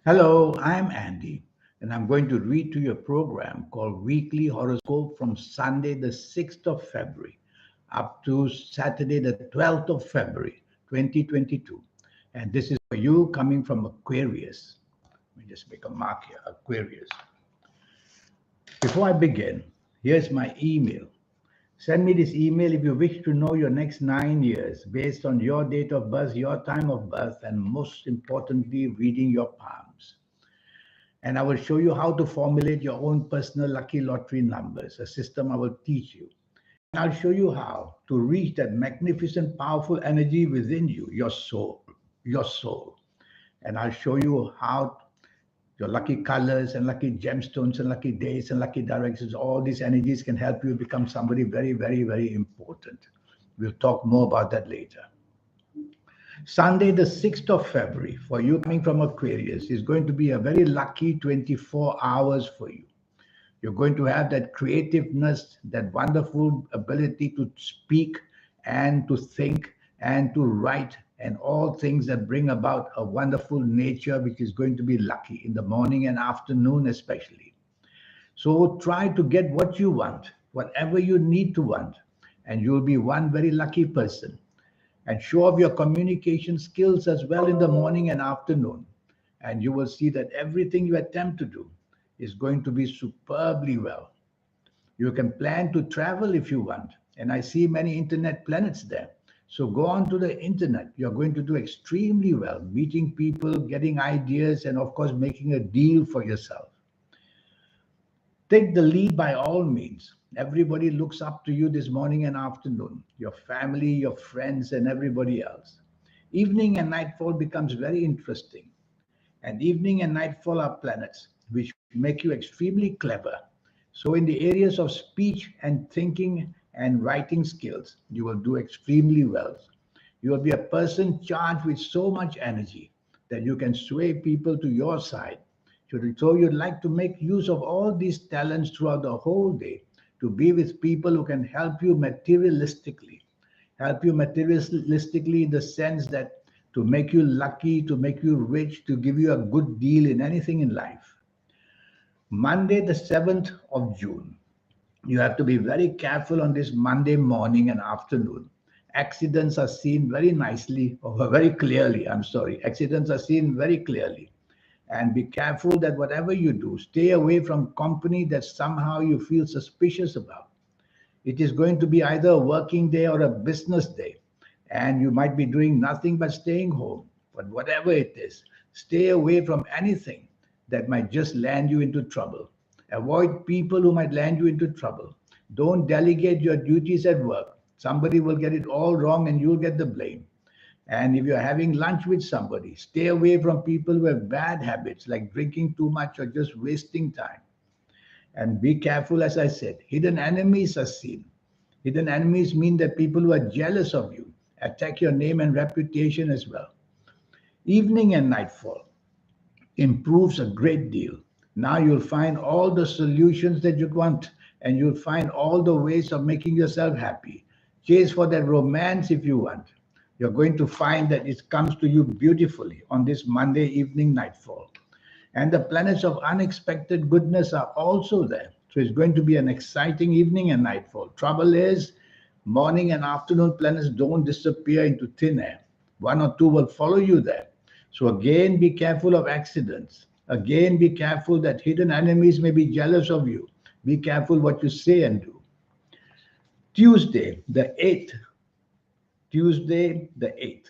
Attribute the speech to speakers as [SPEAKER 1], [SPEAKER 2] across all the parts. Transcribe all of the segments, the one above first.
[SPEAKER 1] Hello, I'm Andy, and I'm going to read to you a program called Weekly Horoscope from Sunday, the 6th of February, up to Saturday, the 12th of February, 2022. And this is for you coming from Aquarius. Let me just make a mark here Aquarius. Before I begin, here's my email. Send me this email if you wish to know your next 9 years based on your date of birth, your time of birth, and most importantly, reading your palms. And I will show you how to formulate your own personal lucky lottery numbers, a system I will teach you. And I'll show you how to reach that magnificent, powerful energy within you, your soul. And I'll show you how your lucky colors and lucky gemstones and lucky days and lucky directions, all these energies can help you become somebody very, very, very important. We'll talk more about that later. Sunday, the 6th of February, for you coming from Aquarius, is going to be a very lucky 24 hours for you. You're going to have that creativeness, that wonderful ability to speak and to think and to write, and all things that bring about a wonderful nature, which is going to be lucky in the morning and afternoon, especially. So try to get what you want, whatever you need to want, and you'll be one very lucky person. And show off your communication skills as well in the morning and afternoon. And you will see that everything you attempt to do is going to be superbly well. You can plan to travel if you want. And I see many internet planets there. So go on to the internet. You're going to do extremely well, meeting people, getting ideas, and of course, making a deal for yourself. Take the lead by all means. Everybody looks up to you this morning and afternoon, your family, your friends, and everybody else. Evening and nightfall becomes very interesting. And evening and nightfall are planets which make you extremely clever. So, in the areas of speech and thinking and writing skills, you will do extremely well. You will be a person charged with so much energy that you can sway people to your side. So you'd like to make use of all these talents throughout the whole day to be with people who can help you materialistically in the sense that to make you lucky, to make you rich, to give you a good deal in anything in life. Monday, the 7th of June. You have to be very careful on this Monday morning and afternoon. Accidents are seen very nicely, or very clearly. I'm sorry. Accidents are seen very clearly. And be careful that whatever you do, stay away from company that somehow you feel suspicious about. It is going to be either a working day or a business day, and you might be doing nothing but staying home. But whatever it is, stay away from anything that might just land you into trouble. Avoid people who might land you into trouble. Don't delegate your duties at work. Somebody will get it all wrong and you'll get the blame. And if you're having lunch with somebody, stay away from people who have bad habits like drinking too much or just wasting time. And be careful, as I said, hidden enemies are seen. Hidden enemies mean that people who are jealous of you attack your name and reputation as well. Evening and nightfall improves a great deal. Now you'll find all the solutions that you want, and you'll find all the ways of making yourself happy. Chase for that romance if you want. You're going to find that it comes to you beautifully on this Monday evening nightfall. And the planets of unexpected goodness are also there. So it's going to be an exciting evening and nightfall. Trouble is, morning and afternoon planets don't disappear into thin air. One or two will follow you there. So again, be careful of accidents. Again, be careful that hidden enemies may be jealous of you. Be careful what you say and do. Tuesday, the 8th. Tuesday, the 8th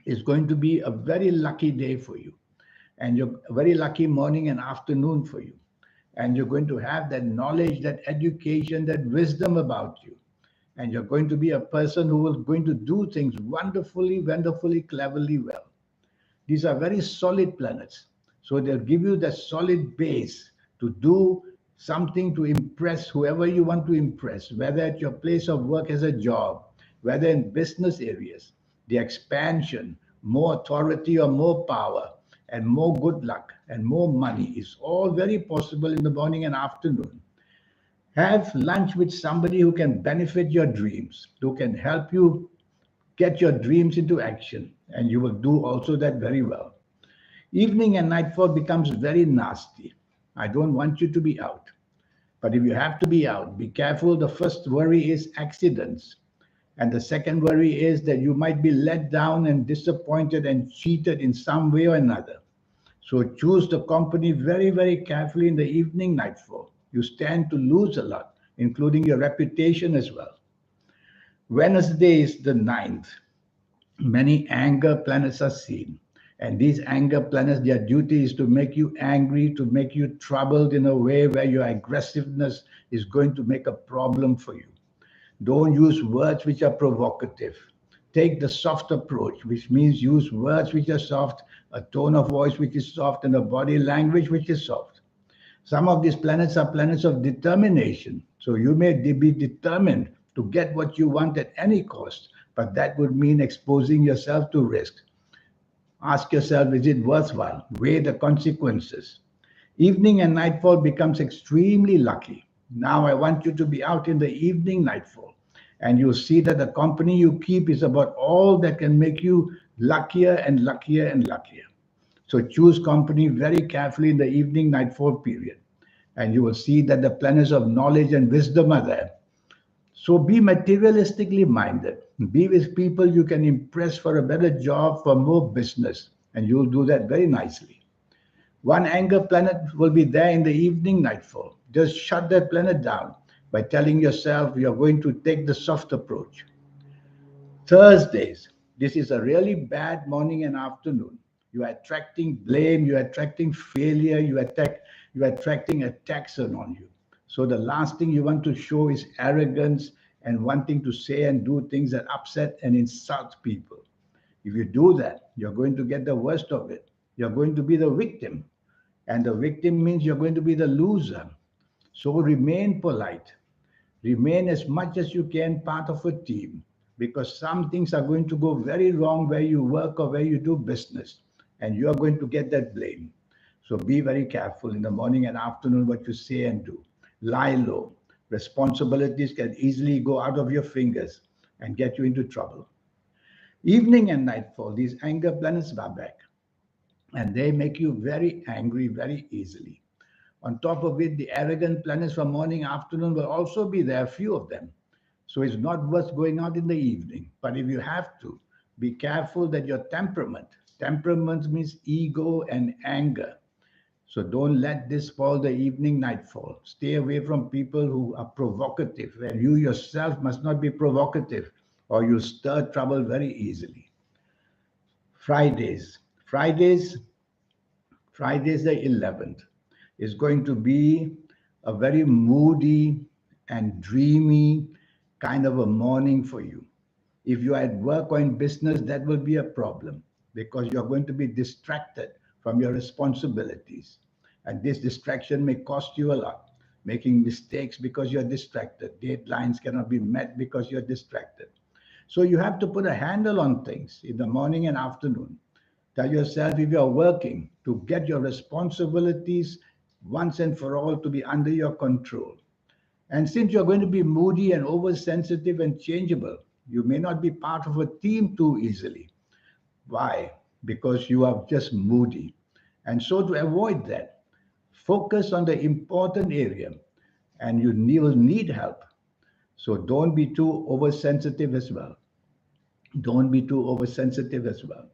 [SPEAKER 1] is going to be a very lucky day for you. And you're a very lucky morning and afternoon for you. And you're going to have that knowledge, that education, that wisdom about you. And you're going to be a person who is going to do things wonderfully, wonderfully, cleverly well. These are very solid planets. So they'll give you the solid base to do something to impress whoever you want to impress, whether at your place of work as a job, whether in business areas, the expansion, more authority or more power, and more good luck and more money is all very possible in the morning and afternoon. Have lunch with somebody who can benefit your dreams, who can help you get your dreams into action, and you will do also that very well. Evening and nightfall becomes very nasty. I don't want you to be out. But if you have to be out, be careful. The first worry is accidents. And the second worry is that you might be let down and disappointed and cheated in some way or another. So choose the company very, very carefully in the evening nightfall. You stand to lose a lot, including your reputation as well. Wednesday is the ninth. Many anger planets are seen. And these anger planets, their duty is to make you angry, to make you troubled in a way where your aggressiveness is going to make a problem for you. Don't use words which are provocative. Take the soft approach, which means use words which are soft, a tone of voice which is soft, and a body language which is soft. Some of these planets are planets of determination. So you may be determined to get what you want at any cost, but that would mean exposing yourself to risk. Ask yourself, is it worthwhile? Weigh the consequences. Evening and nightfall becomes extremely lucky. Now I want you to be out in the evening nightfall, and you'll see that the company you keep is about all that can make you luckier and luckier and luckier. So choose company very carefully in the evening nightfall period, and you will see that the planets of knowledge and wisdom are there. So be materialistically minded. Be with people you can impress for a better job, for more business, and you'll do that very nicely. One anger planet will be there in the evening nightfall. Just shut that planet down by telling yourself you're going to take the soft approach. Thursdays, this is a really bad morning and afternoon. You are attracting blame, you are attracting failure, you are attracting attacks on you. So the last thing you want to show is arrogance and wanting to say and do things that upset and insult people. If you do that, you're going to get the worst of it. You're going to be the victim. And the victim means you're going to be the loser. So remain polite. Remain as much as you can part of a team, because some things are going to go very wrong where you work or where you do business, and you are going to get that blame. So be very careful in the morning and afternoon what you say and do. Lie low. Responsibilities can easily go out of your fingers and get you into trouble. Evening and nightfall, these anger planets are back, and they make you very angry very easily. On top of it, the arrogant planets from morning, afternoon will also be there, a few of them. So it's not worth going out in the evening. But if you have to, be careful that your temperament means ego and anger. So don't let this fall the evening nightfall. Stay away from people who are provocative, and you yourself must not be provocative, or you stir trouble very easily. Fridays. Fridays the 11th is going to be a very moody and dreamy kind of a morning for you. If you are at work or in business, that will be a problem because you're going to be distracted from your responsibilities. And this distraction may cost you a lot, making mistakes because you're distracted. Deadlines cannot be met because you're distracted. So you have to put a handle on things in the morning and afternoon. Tell yourself if you're working to get your responsibilities once and for all to be under your control. And since you're going to be moody and oversensitive and changeable, you may not be part of a team too easily. Why? Because you are just moody. And so to avoid that, focus on the important area, and you will need help. So don't be too oversensitive as well. Don't be too oversensitive as well.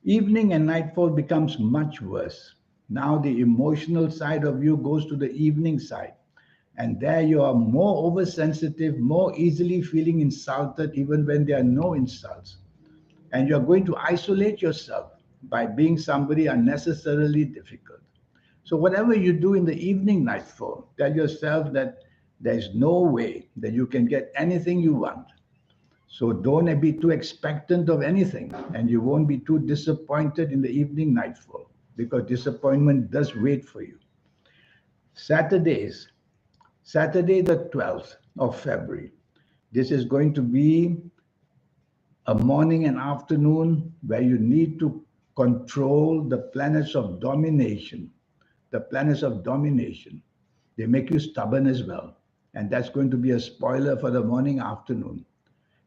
[SPEAKER 1] Evening and nightfall becomes much worse. Now the emotional side of you goes to the evening side. And there you are more oversensitive, more easily feeling insulted even when there are no insults. And you're going to isolate yourself by being somebody unnecessarily difficult. So whatever you do in the evening nightfall, tell yourself that there's no way that you can get anything you want. So don't be too expectant of anything, and you won't be too disappointed in the evening nightfall, because disappointment does wait for you. Saturdays, Saturday the 12th of February. This is going to be a morning and afternoon where you need to control the planets of domination. The planets of domination. They make you stubborn as well. And that's going to be a spoiler for the morning, afternoon.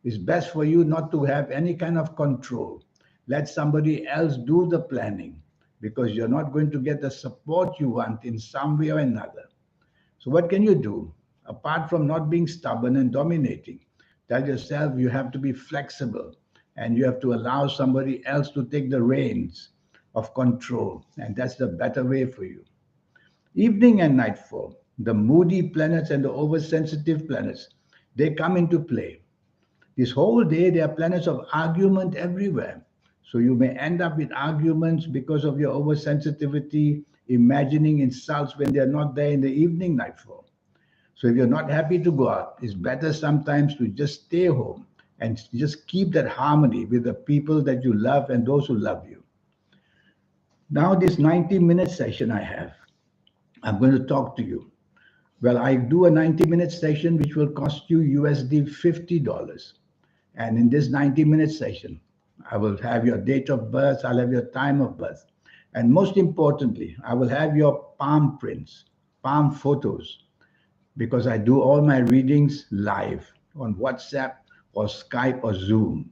[SPEAKER 1] It's best for you not to have any kind of control. Let somebody else do the planning. because you're not going to get the support you want in some way or another. So what can you do? Apart from not being stubborn and dominating, tell yourself you have to be flexible and you have to allow somebody else to take the reins of control. And that's the better way for you. Evening and nightfall, the moody planets and the oversensitive planets, they come into play. This whole day, there are planets of argument everywhere. So you may end up with arguments because of your oversensitivity, imagining insults when they're not there in the evening nightfall. So if you're not happy to go out, it's better sometimes to just stay home and just keep that harmony with the people that you love and those who love you. Now, this 90-minute session I have, I'm going to talk to you. Well, I do a 90-minute session which will cost you USD $50. And in this 90-minute session, I will have your date of birth, I'll have your time of birth. And most importantly, I will have your palm prints, palm photos, because I do all my readings live on WhatsApp or Skype or Zoom.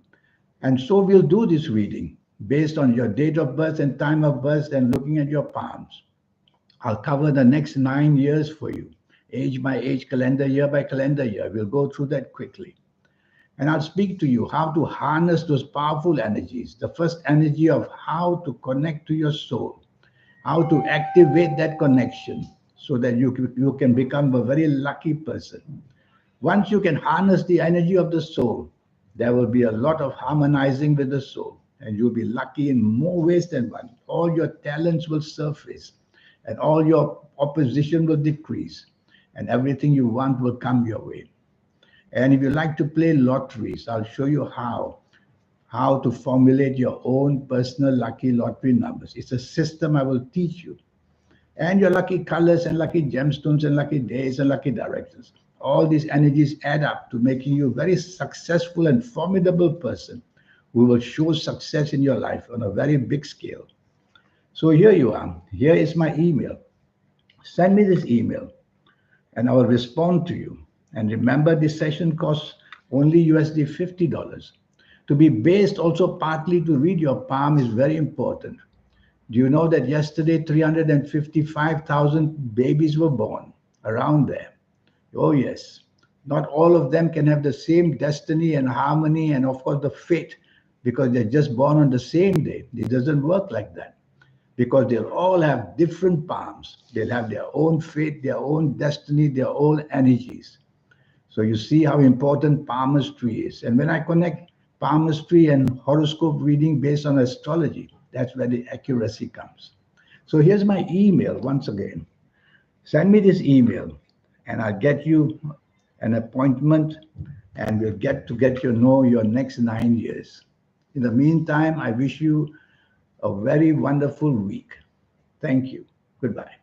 [SPEAKER 1] And so we'll do this reading based on your date of birth and time of birth and looking at your palms. I'll cover the next 9 years for you, age by age, calendar year by calendar year. We'll go through that quickly. And I'll speak to you how to harness those powerful energies. The first energy of how to connect to your soul, how to activate that connection so that you can become a very lucky person. Once you can harness the energy of the soul, there will be a lot of harmonizing with the soul, and you'll be lucky in more ways than one. All your talents will surface, and all your opposition will decrease, and everything you want will come your way. And if you like to play lotteries, I'll show you how to formulate your own personal lucky lottery numbers. It's a system I will teach you. And your lucky colors and lucky gemstones and lucky days and lucky directions. All these energies add up to making you a very successful and formidable person who will show success in your life on a very big scale. So here you are. Here is my email. Send me this email and I will respond to you. And remember, this session costs only USD $50. To be based also partly to read your palm is very important. Do you know that yesterday 355,000 babies were born around there? Oh yes. Not all of them can have the same destiny and harmony and of course the fate because they're just born on the same day. It doesn't work like that because they'll all have different palms. They'll have their own fate, their own destiny, their own energies. So you see how important palmistry is. And when I connect palmistry and horoscope reading based on astrology, that's where the accuracy comes. So here's my email once again. Send me this email and I'll get you an appointment and we'll get to know your next 9 years. In the meantime, I wish you a very wonderful week. Thank you. Goodbye.